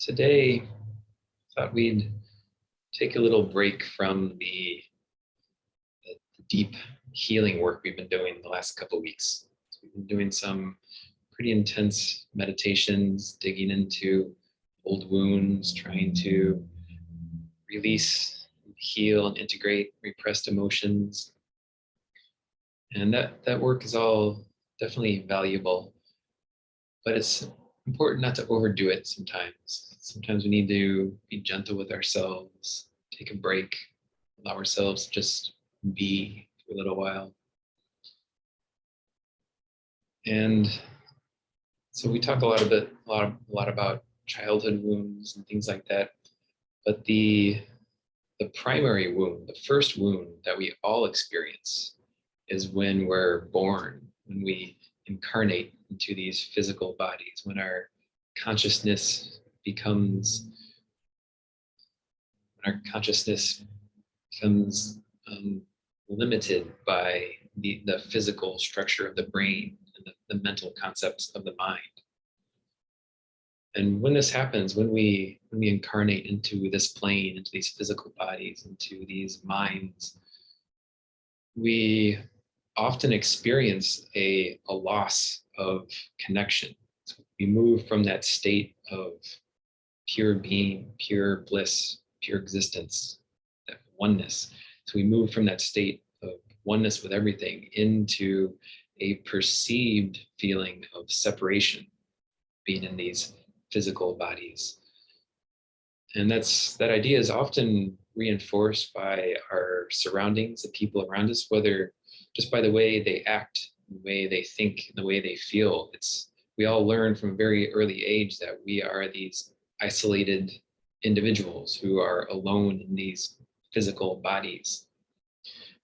Today, thought we'd take a little break from the deep healing work we've been doing the last couple of weeks. So we've been doing some pretty intense meditations, digging into old wounds, trying to release, heal, and integrate repressed emotions. And that work is all definitely valuable, but it's important not to overdo it sometimes. Sometimes we need to be gentle with ourselves, take a break, allow ourselves to just be for a little while. And so we talk a lot about childhood wounds and things like that, but the primary wound, the first wound that we all experience is when we're born, when we incarnate into these physical bodies, when our consciousness becomes limited by the physical structure of the brain and the mental concepts of the mind. And when this happens, when we incarnate into this plane, into these physical bodies, into these minds, we often experience a loss of connection. So we move from that state of pure being, pure bliss, pure existence, that oneness. So we move from that state of oneness with everything into a perceived feeling of separation, being in these physical bodies. And that idea is often reinforced by our surroundings, the people around us, whether just by the way they act, the way they think, the way they feel. We all learn from a very early age that we are these isolated individuals who are alone in these physical bodies.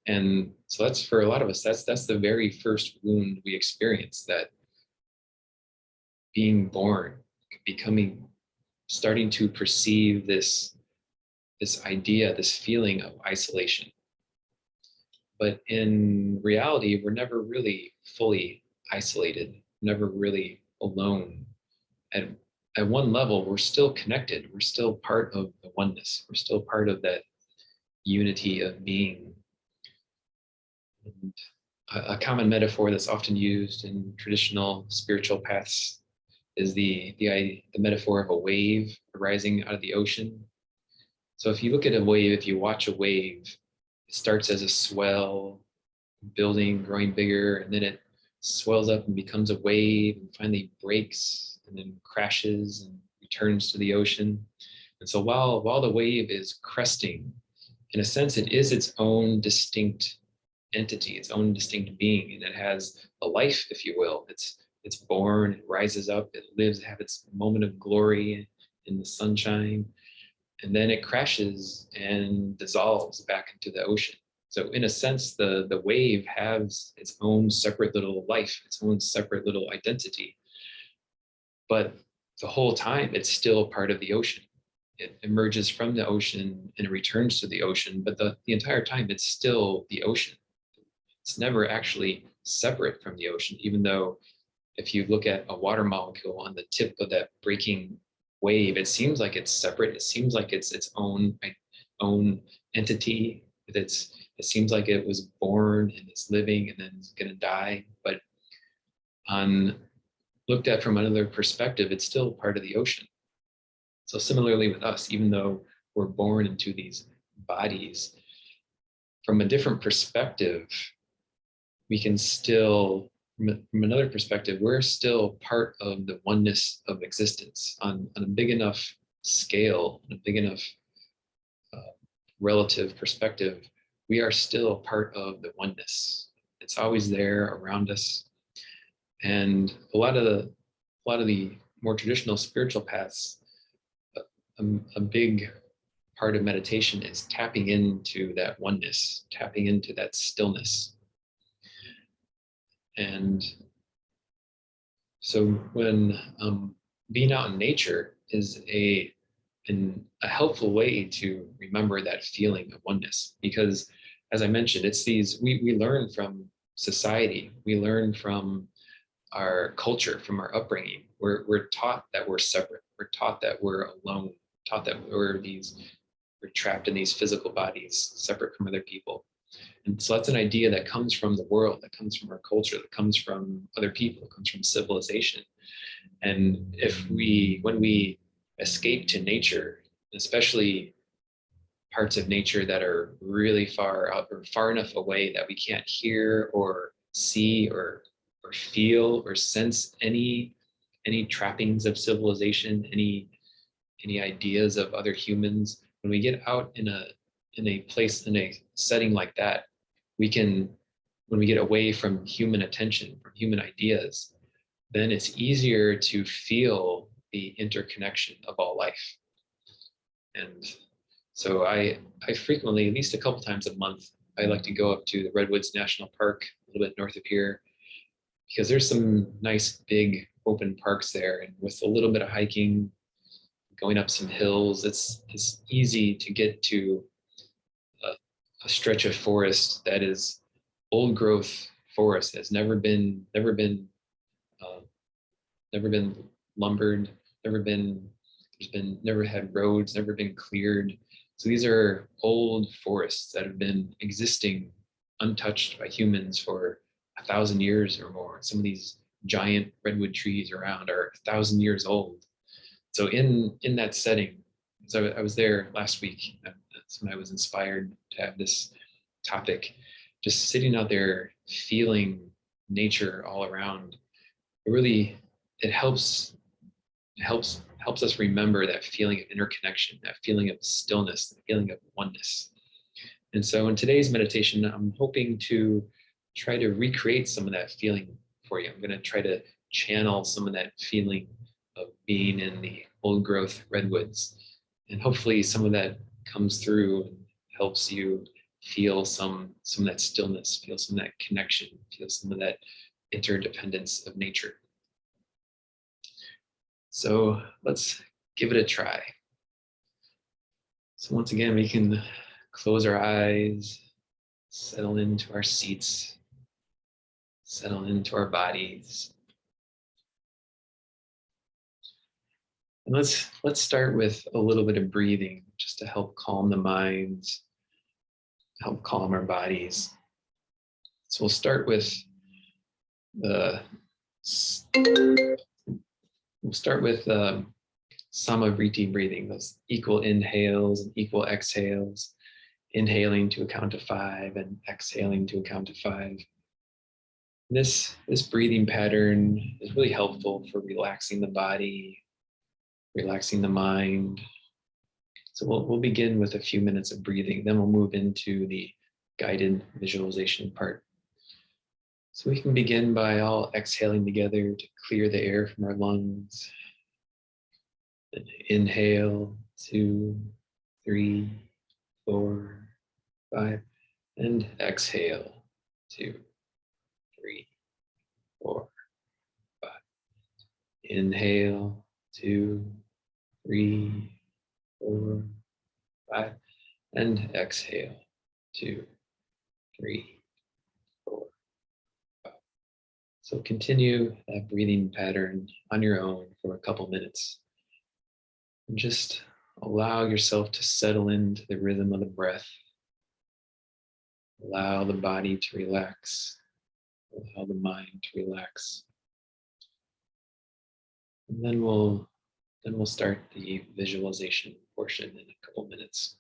And so that's, for a lot of us, that's the very first wound we experience, that being born, starting to perceive this idea, this feeling of isolation. But in reality, we're never really fully isolated, never really alone. At one level, we're still connected. We're still part of the oneness. We're still part of that unity of being. And a common metaphor that's often used in traditional spiritual paths is the metaphor of a wave arising out of the ocean. So if you look at a wave, if you watch a wave, it starts as a swell, building, growing bigger, and then it swells up and becomes a wave and finally breaks and then crashes and returns to the ocean. And so while the wave is cresting, in a sense, it is its own distinct entity, its own distinct being, and it has a life, if you will. It's born, it rises up, it lives, have its moment of glory in the sunshine, and then it crashes and dissolves back into the ocean. So in a sense, the wave has its own separate little life, its own separate little identity. But the whole time, it's still part of the ocean. It emerges from the ocean and it returns to the ocean, but the entire time, it's still the ocean. It's never actually separate from the ocean, even though if you look at a water molecule on the tip of that breaking wave, it seems like it's separate. It seems like it's its own entity. It seems like it was born and it's living and then it's going to die. But looked at from another perspective, it's still part of the ocean. So similarly with us, even though we're born into these bodies, from a different perspective, we can still, from another perspective, we're still part of the oneness of existence on a big enough scale, on a big enough relative perspective. We are still part of the oneness. It's always there around us. And a lot of the more traditional spiritual paths, a big part of meditation is tapping into that oneness, tapping into that stillness. And so when being out in nature is a helpful way to remember that feeling of oneness, because as I mentioned, it's we learn from society, we learn from our culture, from our upbringing. We're taught that we're separate, we're taught that we're alone, taught that we're trapped in these physical bodies, separate from other people. And so that's an idea that comes from the world, that comes from our culture, that comes from other people, comes from civilization. And when we escape to nature, especially parts of nature that are really far out or far enough away that we can't hear or see or feel or sense any trappings of civilization, any ideas of other humans. When we get out in a place, in a setting like that, we can, when we get away from human attention, from human ideas, then it's easier to feel the interconnection of all life. And so I frequently, at least a couple times a month, I like to go up to the Redwoods National Park, a little bit north of here, because there's some nice big open parks there. And with a little bit of hiking, going up some hills, it's easy to get to a, a stretch of forest that is old growth forest, has uh, never been lumbered, never been, there's been, never had roads, never been cleared. So these are old forests that have been existing untouched by humans for 1,000 years or more. Some of these giant redwood trees around are 1,000 years old. So in that setting, so I was there last week. That's when I was inspired to have this topic. Just sitting out there, feeling nature all around. It really it helps us remember that feeling of interconnection, that feeling of stillness, that feeling of oneness. And so in today's meditation, I'm hoping to try to recreate some of that feeling for you. I'm going to try to channel some of that feeling of being in the old growth redwoods. And hopefully some of that comes through and helps you feel some of that stillness, feel some of that connection, feel some of that interdependence of nature. So let's give it a try. So once again, we can close our eyes, settle into our seats, settle into our bodies. And let's start with a little bit of breathing just to help calm the minds, help calm our bodies. So we'll start with the Samavriti breathing, those equal inhales and equal exhales, inhaling to a count of 5 and exhaling to a count of 5. This breathing pattern is really helpful for relaxing the body, relaxing the mind. So we'll begin with a few minutes of breathing, then we'll move into the guided visualization part. So we can begin by all exhaling together to clear the air from our lungs. Then inhale, 2, 3, 4, 5, and exhale, 2, 3, 4, 5. Inhale, 2, 3, 4, 5, and exhale, 2, 3, 4, 5. So continue that breathing pattern on your own for a couple minutes. And just allow yourself to settle into the rhythm of the breath. Allow the body to relax. Allow the mind to relax. And then we'll start the visualization portion in a couple minutes.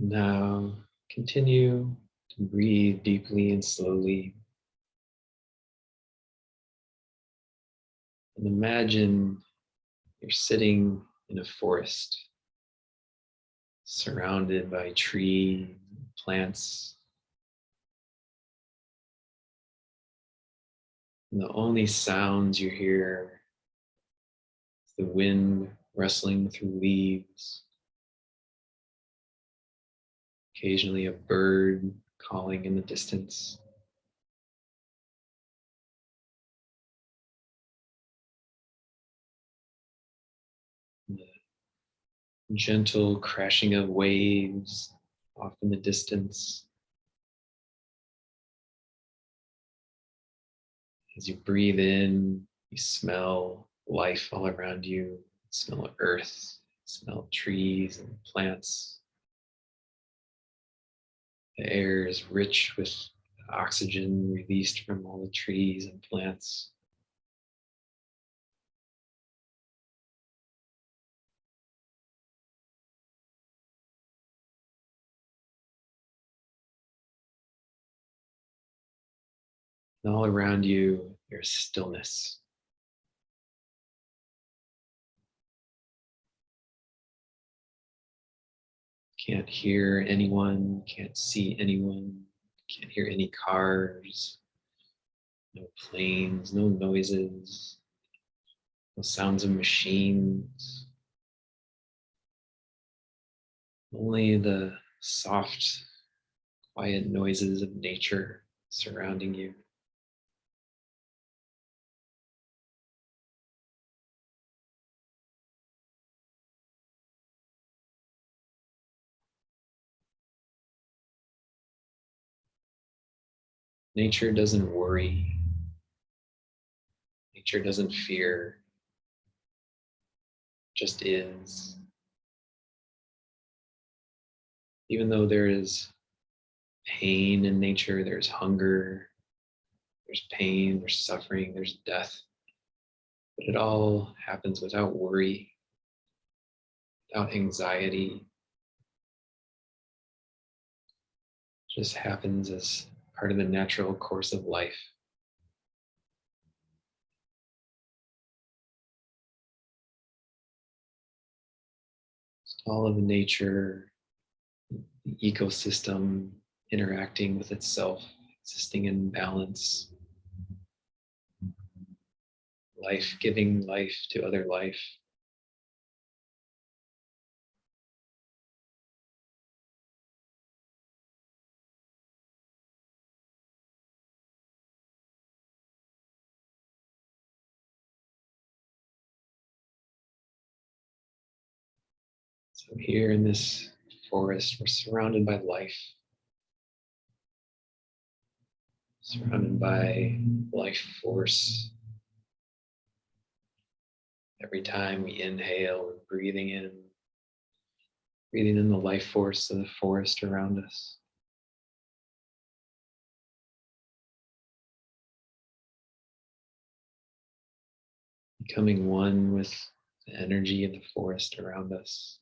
Now, continue to breathe deeply and slowly. And imagine you're sitting in a forest surrounded by trees, plants, and the only sounds you hear is the wind rustling through leaves, occasionally a bird calling in the distance. The gentle crashing of waves off in the distance. As you breathe in, you smell life all around you, smell earth, smell trees and plants. The air is rich with oxygen released from all the trees and plants. And all around you, there's stillness. Can't hear anyone, can't see anyone, can't hear any cars, no planes, no noises, no sounds of machines. Only the soft, quiet noises of nature surrounding you. Nature doesn't worry. Nature doesn't fear. Just is. Even though there is pain in nature, there's hunger, there's pain, there's suffering, there's death. But it all happens without worry, without anxiety. It just happens as part of the natural course of life. Just all of nature, the ecosystem interacting with itself, existing in balance, life giving life to other life. So here in this forest, we're surrounded by life, surrounded by life force. Every time we inhale, we're breathing in the life force of the forest around us. Becoming one with the energy of the forest around us.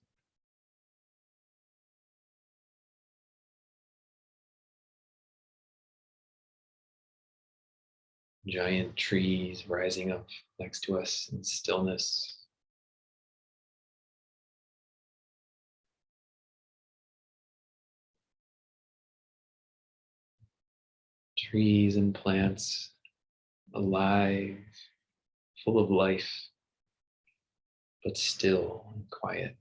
Giant trees rising up next to us in stillness. Trees and plants alive, full of life, but still and quiet.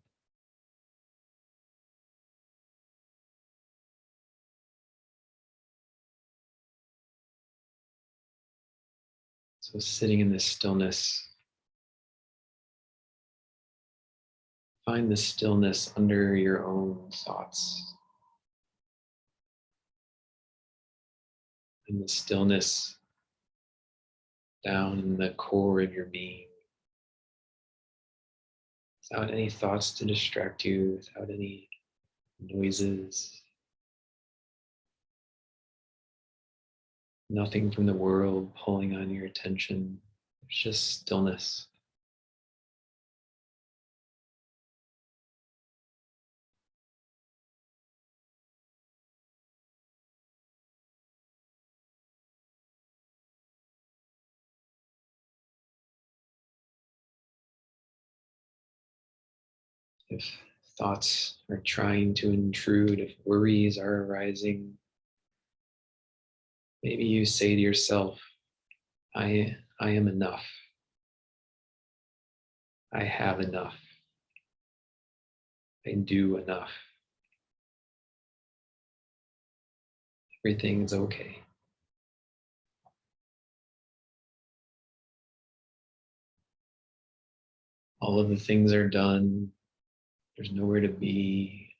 So sitting in this stillness, find the stillness under your own thoughts. And the stillness down in the core of your being. Without any thoughts to distract you, without any noises, nothing from the world pulling on your attention. It's just stillness. If thoughts are trying to intrude, if worries are arising, maybe you say to yourself, I am enough. I have enough. I do enough. Everything's okay. All of the things are done. There's nowhere to be,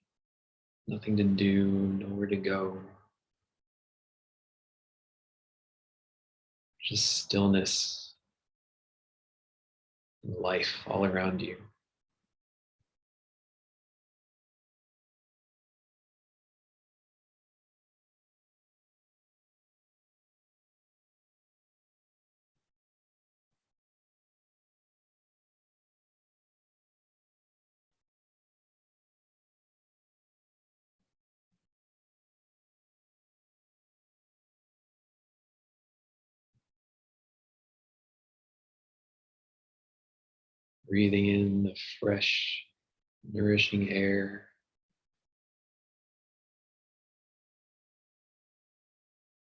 nothing to do, nowhere to go. Just stillness and life all around you. Breathing in the fresh, nourishing air.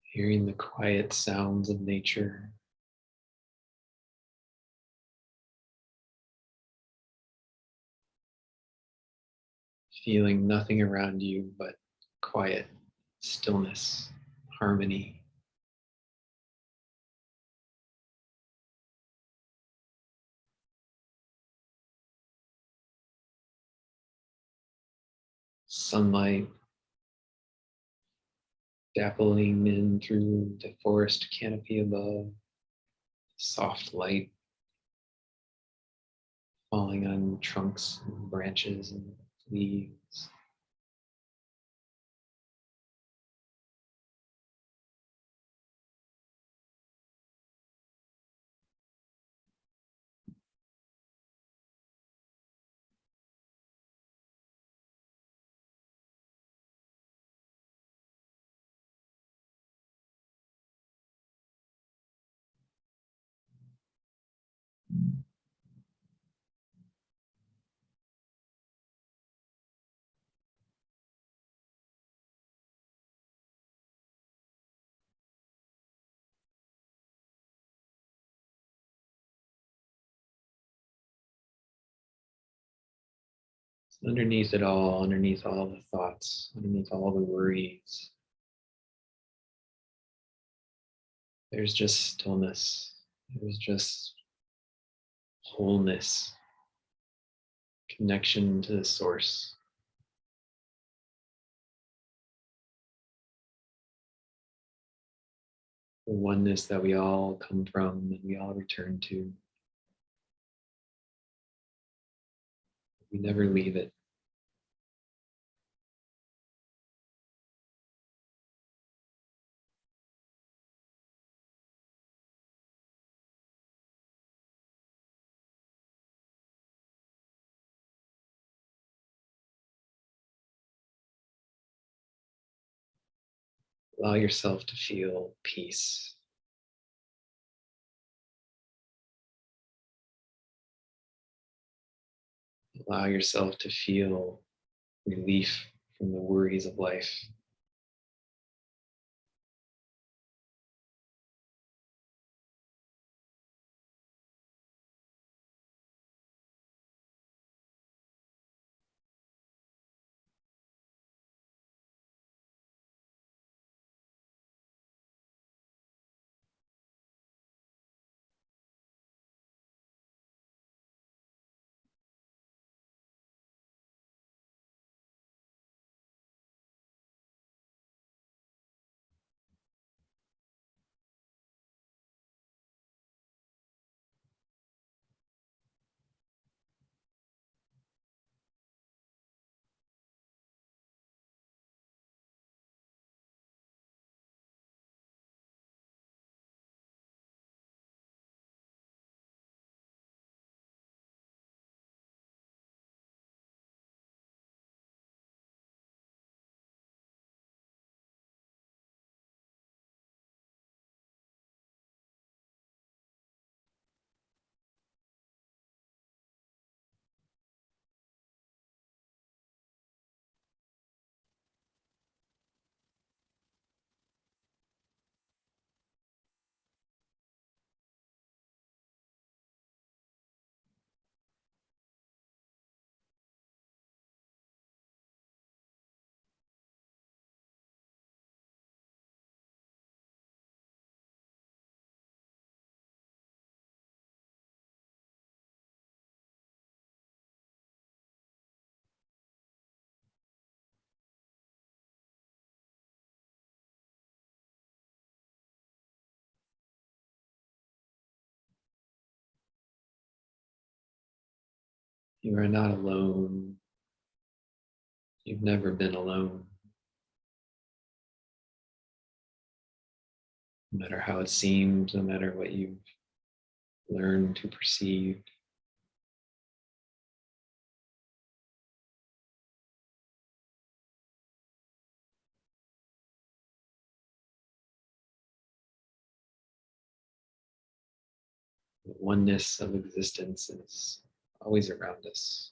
Hearing the quiet sounds of nature. Feeling nothing around you but quiet, stillness, harmony. Sunlight dappling in through the forest canopy above, soft light falling on trunks and branches and leaves. Underneath it all, underneath all the thoughts, underneath all the worries, there's just stillness. There's just wholeness, connection to the source, the oneness that we all come from and we all return to. We never leave it. Allow yourself to feel peace. Allow yourself to feel relief from the worries of life. You are not alone. You've never been alone, no matter how it seems, no matter what you've learned to perceive. The oneness of existence is always around us.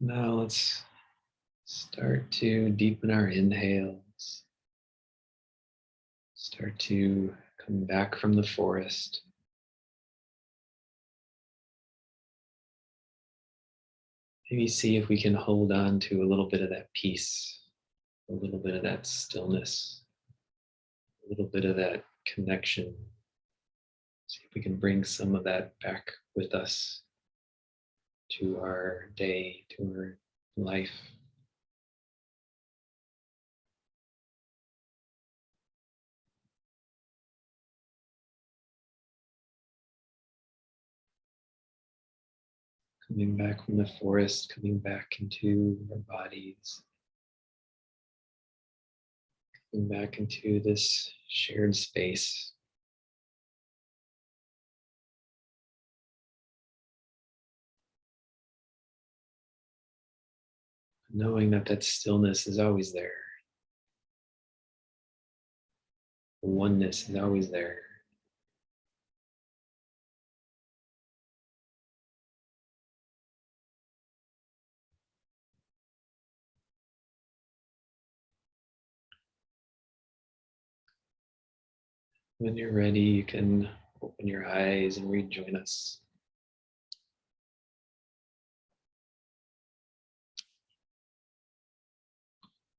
Now let's start to deepen our inhales. Start to come back from the forest. Maybe see if we can hold on to a little bit of that peace, a little bit of that stillness, a little bit of that connection. See if we can bring some of that back with us to our day, to our life. Coming back from the forest, coming back into our bodies, coming back into this shared space. Knowing that that stillness is always there. The oneness is always there. When you're ready, you can open your eyes and rejoin us.